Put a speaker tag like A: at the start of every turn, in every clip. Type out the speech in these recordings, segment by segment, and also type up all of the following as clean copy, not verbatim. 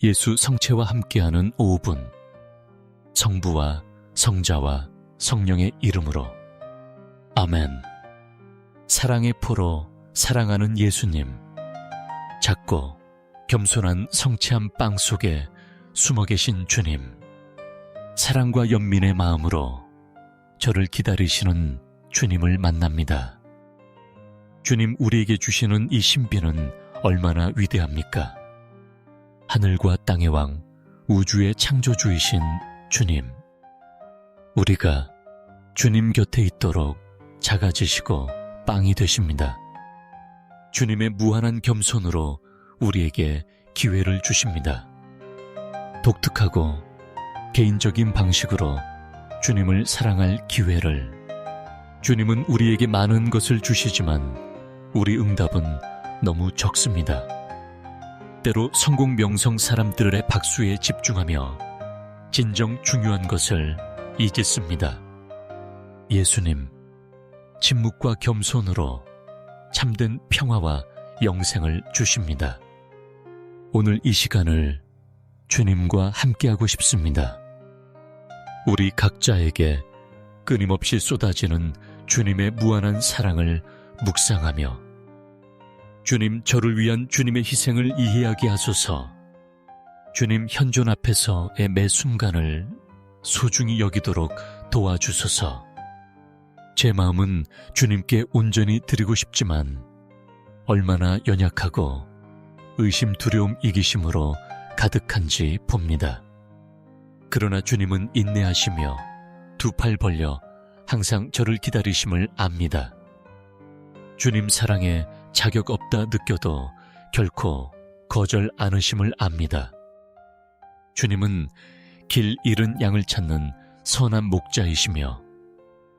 A: 예수 성체와 함께하는 5분. 성부와 성자와 성령의 이름으로. 아멘. 사랑의 포로 사랑하는 예수님, 작고 겸손한 성취한 빵 속에 숨어 계신 주님, 사랑과 연민의 마음으로 저를 기다리시는 주님을 만납니다. 주님, 우리에게 주시는 이 신비는 얼마나 위대합니까? 하늘과 땅의 왕, 우주의 창조주이신 주님, 우리가 주님 곁에 있도록 작아지시고 빵이 되십니다. 주님의 무한한 겸손으로 우리에게 기회를 주십니다. 독특하고 개인적인 방식으로 주님을 사랑할 기회를. 주님은 우리에게 많은 것을 주시지만 우리 응답은 너무 적습니다. 때로 성공 명성 사람들의 박수에 집중하며 진정 중요한 것을 잊습니다. 예수님, 침묵과 겸손으로 참된 평화와 영생을 주십니다. 오늘 이 시간을 주님과 함께하고 싶습니다. 우리 각자에게 끊임없이 쏟아지는 주님의 무한한 사랑을 묵상하며 주님, 저를 위한 주님의 희생을 이해하게 하소서. 주님 현존 앞에서의 매 순간을 소중히 여기도록 도와주소서. 제 마음은 주님께 온전히 드리고 싶지만 얼마나 연약하고 의심, 두려움, 이기심으로 가득한지 봅니다. 그러나 주님은 인내하시며 두 팔 벌려 항상 저를 기다리심을 압니다. 주님 사랑에 자격 없다 느껴도 결코 거절 않으심을 압니다. 주님은 길 잃은 양을 찾는 선한 목자이시며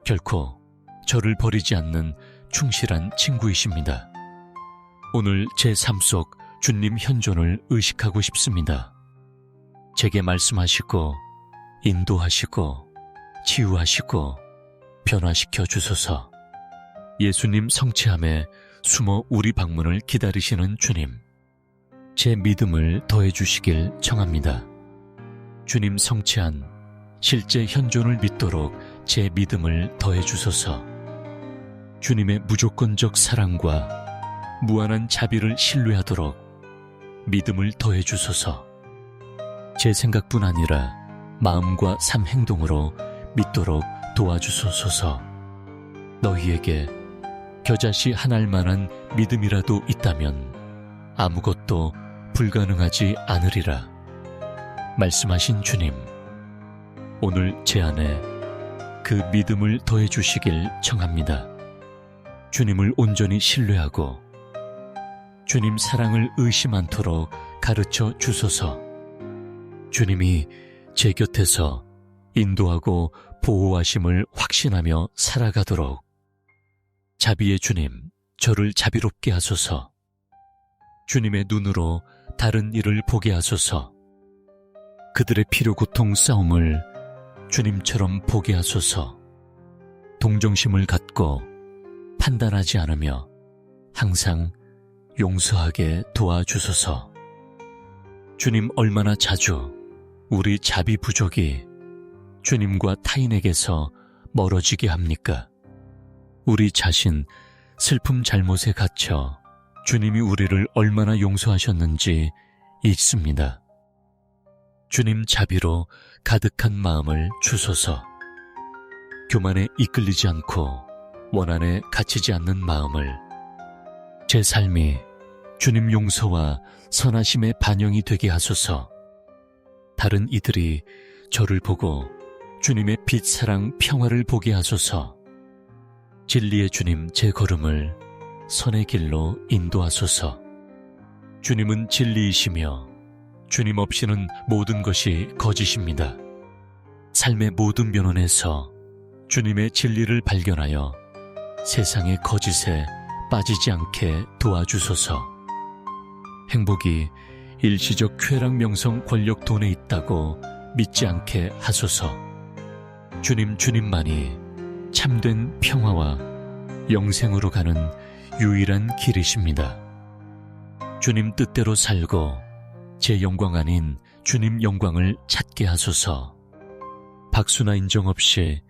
A: 결코 저를 버리지 않는 충실한 친구이십니다. 오늘 제 삶 속 주님 현존을 의식하고 싶습니다. 제게 말씀하시고 인도하시고 치유하시고 변화시켜 주소서. 예수님 성취함에 숨어 우리 방문을 기다리시는 주님, 제 믿음을 더해 주시길 청합니다. 주님 성취한 실제 현존을 믿도록 제 믿음을 더해 주소서. 주님의 무조건적 사랑과 무한한 자비를 신뢰하도록 믿음을 더해 주소서. 제 생각뿐 아니라 마음과 삶 행동으로 믿도록 도와주소서. 너희에게 겨자씨 한 알만한 믿음이라도 있다면 아무것도 불가능하지 않으리라 말씀하신 주님, 오늘 제 안에 그 믿음을 더해 주시길 청합니다. 주님을 온전히 신뢰하고 주님 사랑을 의심 않도록 가르쳐 주소서. 주님이 제 곁에서 인도하고 보호하심을 확신하며 살아가도록 자비의 주님, 저를 자비롭게 하소서. 주님의 눈으로 다른 일을 보게 하소서. 그들의 필요 고통 싸움을 주님처럼 보게 하소서. 동정심을 갖고 판단하지 않으며 항상 용서하게 도와주소서. 주님, 얼마나 자주 우리 자비 부족이 주님과 타인에게서 멀어지게 합니까? 우리 자신 슬픔 잘못에 갇혀 주님이 우리를 얼마나 용서하셨는지 잊습니다. 주님 자비로 가득한 마음을 주소서. 교만에 이끌리지 않고 원한에 갇히지 않는 마음을, 제 삶이 주님 용서와 선하심의 반영이 되게 하소서. 다른 이들이 저를 보고 주님의 빛, 사랑, 평화를 보게 하소서. 진리의 주님, 제 걸음을 선의 길로 인도하소서. 주님은 진리이시며 주님 없이는 모든 것이 거짓입니다. 삶의 모든 변론에서 주님의 진리를 발견하여 세상의 거짓에 빠지지 않게 도와주소서. 행복이 일시적 쾌락, 명성, 권력, 돈에 있다고 믿지 않게 하소서. 주님, 주님만이 참된 평화와 영생으로 가는 유일한 길이십니다. 주님 뜻대로 살고 제 영광 아닌 주님 영광을 찾게 하소서. 박수나 인정 없이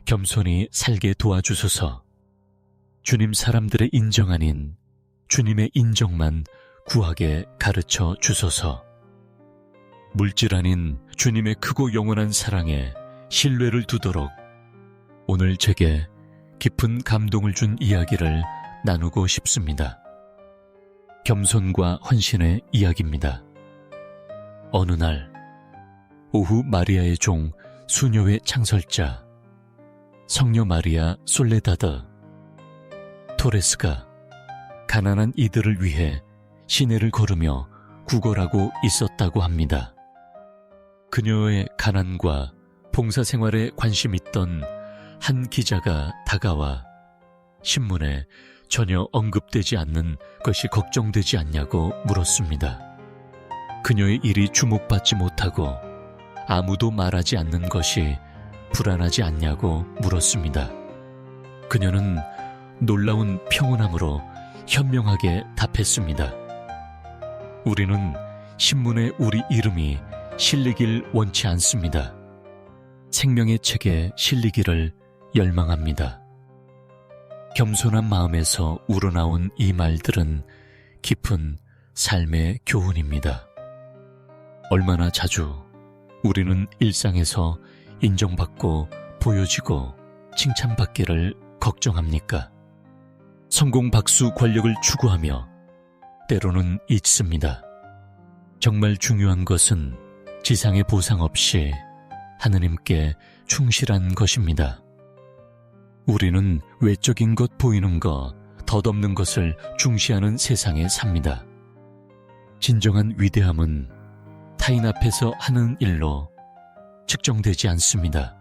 A: 겸손히 살게 도와주소서. 주님 사람들의 인정 아닌 주님의 인정만 구하게 가르쳐 주소서. 물질 아닌 주님의 크고 영원한 사랑에 신뢰를 두도록 오늘 제게 깊은 감동을 준 이야기를 나누고 싶습니다. 겸손과 헌신의 이야기입니다. 어느 날 오후 마리아의 종 수녀회 창설자 성녀 마리아 솔레다드 토레스가 가난한 이들을 위해 시내를 걸으며 구걸하고 있었다고 합니다. 그녀의 가난과 봉사생활에 관심 있던 한 기자가 다가와 신문에 전혀 언급되지 않는 것이 걱정되지 않냐고 물었습니다. 그녀의 일이 주목받지 못하고 아무도 말하지 않는 것이 불안하지 않냐고 물었습니다. 그녀는 놀라운 평온함으로 현명하게 답했습니다. 우리는 신문에 우리 이름이 실리길 원치 않습니다. 생명의 책에 실리기를 열망합니다. 겸손한 마음에서 우러나온 이 말들은 깊은 삶의 교훈입니다. 얼마나 자주 우리는 일상에서 인정받고 보여지고 칭찬받기를 걱정합니까? 성공, 박수, 권력을 추구하며 때로는 잊습니다. 정말 중요한 것은 지상의 보상 없이 하느님께 충실한 것입니다. 우리는 외적인 것, 보이는 것, 덧없는 것을 중시하는 세상에 삽니다. 진정한 위대함은 타인 앞에서 하는 일로 측정되지 않습니다.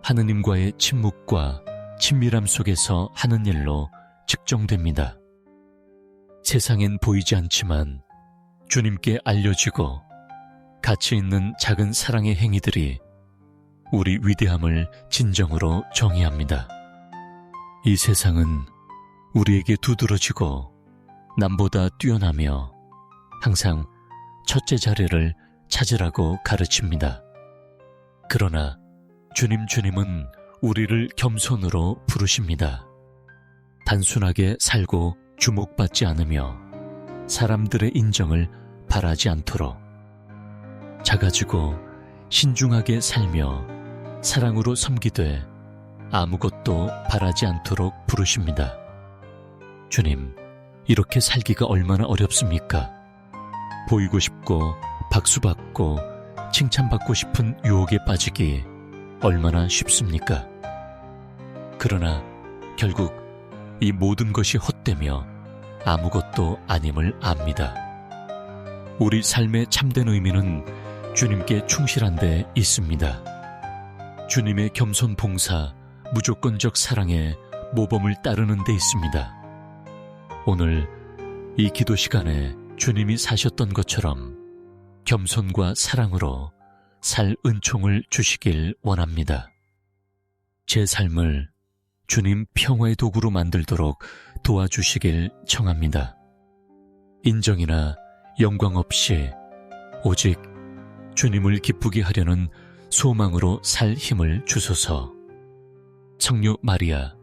A: 하느님과의 침묵과 친밀함 속에서 하는 일로 측정됩니다. 세상엔 보이지 않지만 주님께 알려지고 가치 있는 작은 사랑의 행위들이 우리 위대함을 진정으로 정의합니다. 이 세상은 우리에게 두드러지고 남보다 뛰어나며 항상 첫째 자리를 찾으라고 가르칩니다. 그러나 주님은 우리를 겸손으로 부르십니다. 단순하게 살고 주목받지 않으며 사람들의 인정을 바라지 않도록 작아지고 신중하게 살며 사랑으로 섬기되 아무것도 바라지 않도록 부르십니다. 주님, 이렇게 살기가 얼마나 어렵습니까? 보이고 싶고 박수받고 칭찬받고 싶은 유혹에 빠지기 얼마나 쉽습니까? 그러나 결국 이 모든 것이 헛되며 아무것도 아님을 압니다. 우리 삶의 참된 의미는 주님께 충실한 데 있습니다. 주님의 겸손 봉사, 무조건적 사랑에 모범을 따르는 데 있습니다. 오늘 이 기도 시간에 주님이 사셨던 것처럼 겸손과 사랑으로 살 은총을 주시길 원합니다. 제 삶을 주님 평화의 도구로 만들도록 도와주시길 청합니다. 인정이나 영광 없이 오직 주님을 기쁘게 하려는 소망으로 살 힘을 주소서. 성녀 마리아,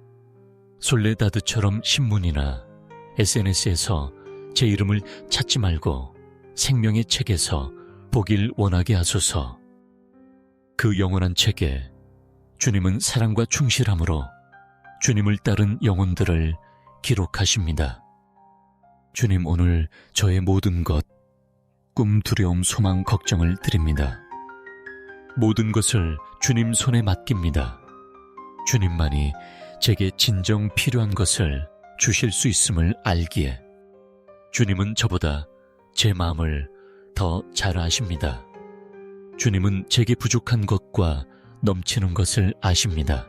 A: 솔레다드처럼 신문이나 SNS에서 제 이름을 찾지 말고 생명의 책에서 보길 원하게 하소서. 그 영원한 책에 주님은 사랑과 충실함으로 주님을 따른 영혼들을 기록하십니다. 주님, 오늘 저의 모든 것, 꿈, 두려움, 소망, 걱정을 드립니다. 모든 것을 주님 손에 맡깁니다. 주님만이 제게 진정 필요한 것을 주실 수 있음을 알기에 주님은 저보다 제 마음을 더 잘 아십니다. 주님은 제게 부족한 것과 넘치는 것을 아십니다.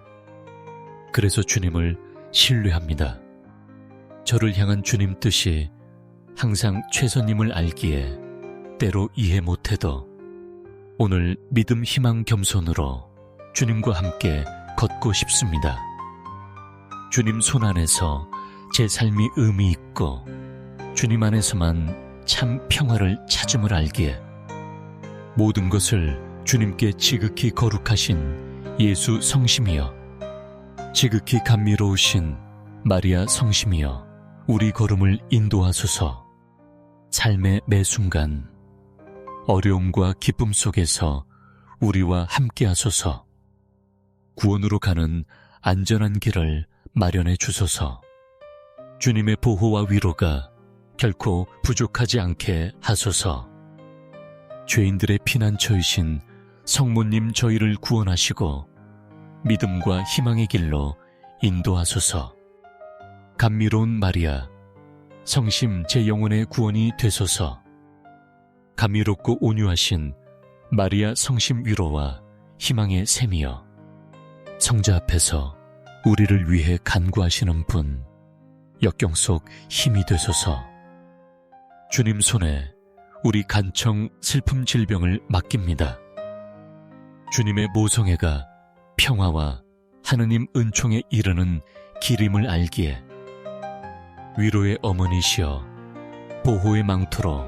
A: 그래서 주님을 신뢰합니다. 저를 향한 주님 뜻이 항상 최선임을 알기에 때로 이해 못해도 오늘 믿음, 희망, 겸손으로 주님과 함께 걷고 싶습니다. 주님 손 안에서 제 삶이 의미 있고 주님 안에서만 참 평화를 찾음을 알기에 모든 것을 주님께 지극히 거룩하신 예수 성심이여 지극히 감미로우신 마리아 성심이여 우리 걸음을 인도하소서. 삶의 매 순간 어려움과 기쁨 속에서 우리와 함께 하소서. 구원으로 가는 안전한 길을 마련해 주소서. 주님의 보호와 위로가 결코 부족하지 않게 하소서. 죄인들의 피난처이신 성모님 저희를 구원하시고 믿음과 희망의 길로 인도하소서. 감미로운 마리아, 성심 제 영혼의 구원이 되소서. 감미롭고 온유하신 마리아 성심 위로와 희망의 샘이여 성자 앞에서 우리를 위해 간구하시는 분, 역경 속 힘이 되소서. 주님 손에 우리 간청 슬픔 질병을 맡깁니다. 주님의 모성애가 평화와 하느님 은총에 이르는 길임을 알기에 위로의 어머니시여 보호의 망토로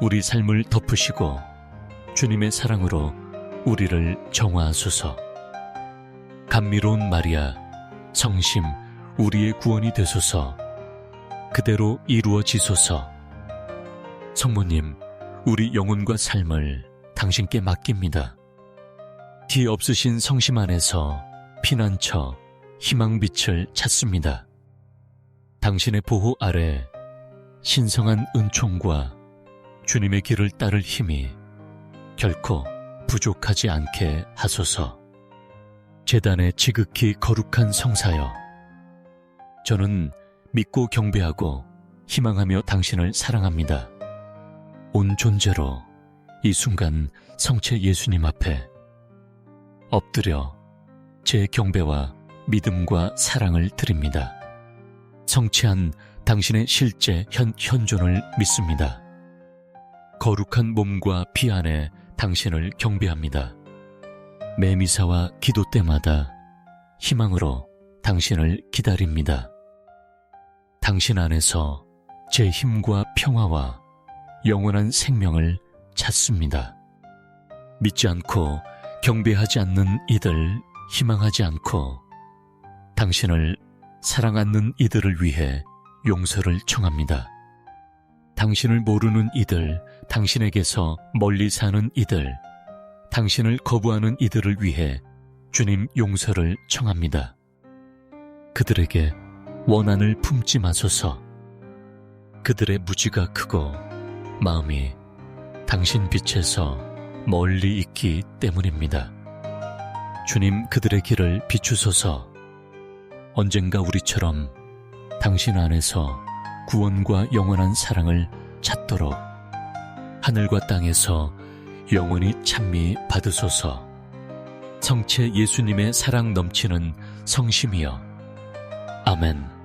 A: 우리 삶을 덮으시고 주님의 사랑으로 우리를 정화하소서. 감미로운 마리아, 성심 우리의 구원이 되소서. 그대로 이루어지소서. 성모님, 우리 영혼과 삶을 당신께 맡깁니다. 티 없으신 성심 안에서 피난처, 희망빛을 찾습니다. 당신의 보호 아래 신성한 은총과 주님의 길을 따를 힘이 결코 부족하지 않게 하소서. 제단의 지극히 거룩한 성사여, 저는 믿고 경배하고 희망하며 당신을 사랑합니다. 온 존재로 이 순간 성체 예수님 앞에 엎드려 제 경배와 믿음과 사랑을 드립니다. 성취한 당신의 실제 현존을 믿습니다. 거룩한 몸과 피 안에 당신을 경배합니다. 매 미사와 기도 때마다 희망으로 당신을 기다립니다. 당신 안에서 제 힘과 평화와 영원한 생명을 찾습니다. 믿지 않고 경배하지 않는 이들, 희망하지 않고 당신을 사랑 않는 이들을 위해 용서를 청합니다. 당신을 모르는 이들, 당신에게서 멀리 사는 이들, 당신을 거부하는 이들을 위해 주님 용서를 청합니다. 그들에게 원한을 품지 마소서. 그들의 무지가 크고 마음이 당신 빛에서 멀리 있기 때문입니다. 주님, 그들의 길을 비추소서. 언젠가 우리처럼 당신 안에서 구원과 영원한 사랑을 찾도록 하늘과 땅에서 영원히 찬미 받으소서. 성체 예수님의 사랑 넘치는 성심이여. 아멘.